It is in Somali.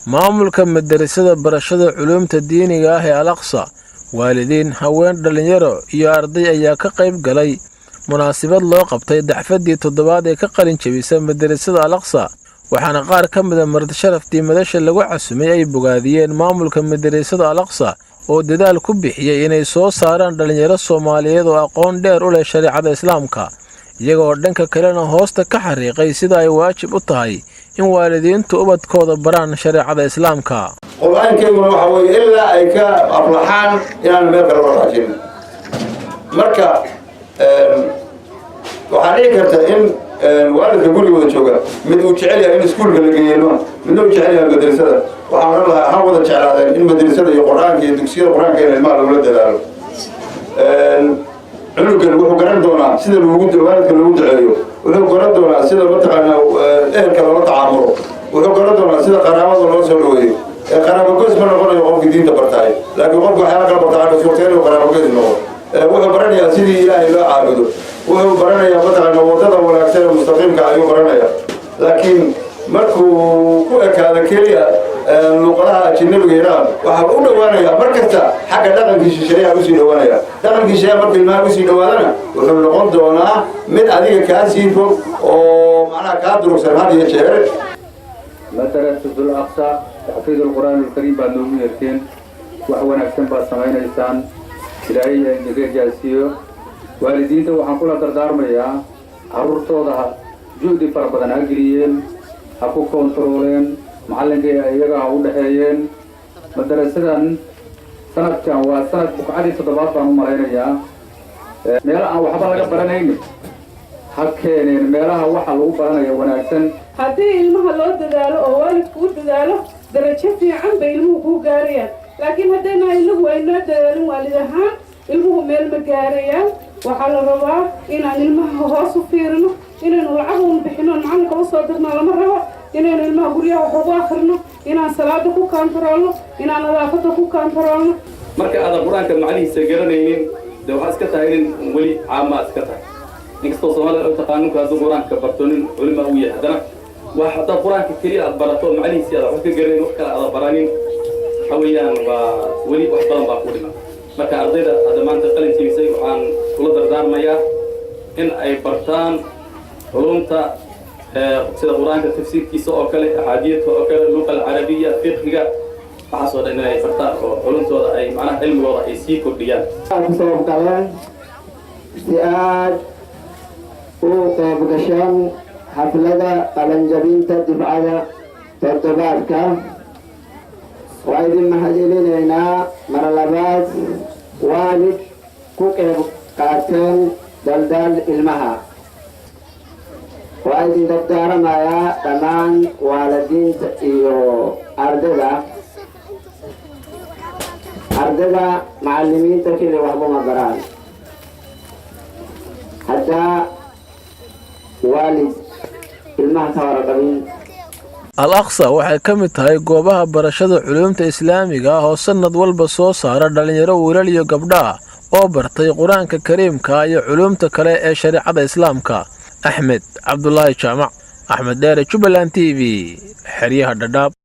maamulka madarasada barashada culuumta diiniga ah ee Al-Aqsa, waalidiin, haween, dhalinyaro iyo arday ayaa ka qayb galay munaasabad loo qabtay dacfadii toddobaad ee ka qalin jabisay madarasada Al-Aqsa, waxaana qaar ka mid ah marti sharaftii madasha lagu casumay ay bogaadiyeen maamulka madarasada Al-Aqsa oo dadaal ku bixiyay inay soo saaraan dhalinyaro Soomaaliyeed oo aqoon dheer u leh shariicada Islaamka, iyagoo dhanka kalena hoosta ka xariiqay sida ay waajib u tahay in waalidiintu ubadkooda baraan shariicada Islaamka. quraankeeduna waxa weeye ilaa ay ka aflaxaan inaan meel kale loo raajin. marka waxaa dhici karta in waalidka gurigooda jooga mid uu jecel yahay in iskuulka la geeyo, midna uu jecel yahay madrasada. waxaan oran lahaa ha wada jeclaadeen in madrasada iyo quraanka iyo dugsiyada quraanka ee ilmaha lagula dadaalo. cunugan wuxuu garan doonaa sida waalidka loogu duceeyo, wuxuu garan doonaa sida mataqaanaa ehelka loola tacaamulo, wuxuu garan doonaa sida qaraabada loo soo dhaweeyo. qaraabo goys ma noqonayo qofkii diinta bartaay, laakiin qofku waxyaala kala bartaa suurteen oo qaraabo goys noqo. wuxuu baranayaa sidii ilaahay loo caabudo, wuxuu baranayaa mataqaanaa wadada wanaagsan ee mustaqiimka ayuu baranayaa. laakiin markuu ku ekaado keliya luqadaha ajnabiga Iiraan waxa uu dhawaanayaa markasta xagga dhaqanka shisheeyaha u sii dhawaanaya. dhaqanka shisheeyaha markuu ilmaha u sii dhawaadana wuxuu noqon doonaa mid adiga kaa sii fog oo macnaha kaa durugsan had iyo jeer. madrasada Al-Aqsa تحفيظ القرآن الكريم بعد نوم يرتين وحنا أحسن بعد سمعين إنسان إلهي نجار جالسيو والدين وحنقول دردار ميا عرورتو ده جودي فربنا أجريين أكو كنترولين معلم جاي يجا عود حيين مدرسة سنة كان وسنة بقعدي تضبط عن مرينا ميلا أو حبا لك برانين حكين ميلا وحلو برانيا ونأحسن هذه المحلات دلالة أو والد كود دلالة درجة في عم بيلمو جاريا، لكن هذا إنه وإنه دلالة والدها إنه ميل مجاريا وحال الرباع إن المه هو صفيرنا إن نلعبهم بحنون عنك وصادقنا لمرة إن المه بريا وحواخرنا إن صلاتك كانترالنا إن نظافتك كانترالنا. مركز هذا القرآن كان معليه سجرنين لو حسكتها إن ولي عام اسكتها. نكستو سؤال التقانون كهذا القرآن كبرتون علماء ويحدنا. وحتى القرآن كثير أدبرته معليه سيادة وحكي جرين وحكي على برانين حويان وولي وحضان باقولنا. marka ardayda hada maanta qalin jabisay waxaan kula dardaarmayaa in ay bartaan culumta sida quraanka tafsiirkiisa oo kale ahadiithka oo kale luqada carabiga fiqhiga waxa soo dhan ay bartaan oo culumtooda ay macnaha cilmigooda ay sii kordhiyaan sabab talaan istiaad oo qayb gashan xaflada qalin jabinta dibcada toddobaadka وأيضا محلليننا مرلبات والد كوكب قاتل دلدل المها وأيضا دكتور مايا تمان والدين تيو أرددا معلمين تكيل وحبو مقران حتى والد المها تورقمين Al-Aqsa waxay ka mid tahay goobaha barashada culuumta Islaamiga ah oo sanad walba soo saara dhalinyaro wiilal iyo gabdho oo bartay Quraanka Kariimka iyo culuumta kale ee shariicada Islaamka. Axmed Cabdullaahi Jaamac, Axmed Dheere, Jubaland TV, xeryaha Dhadhaab.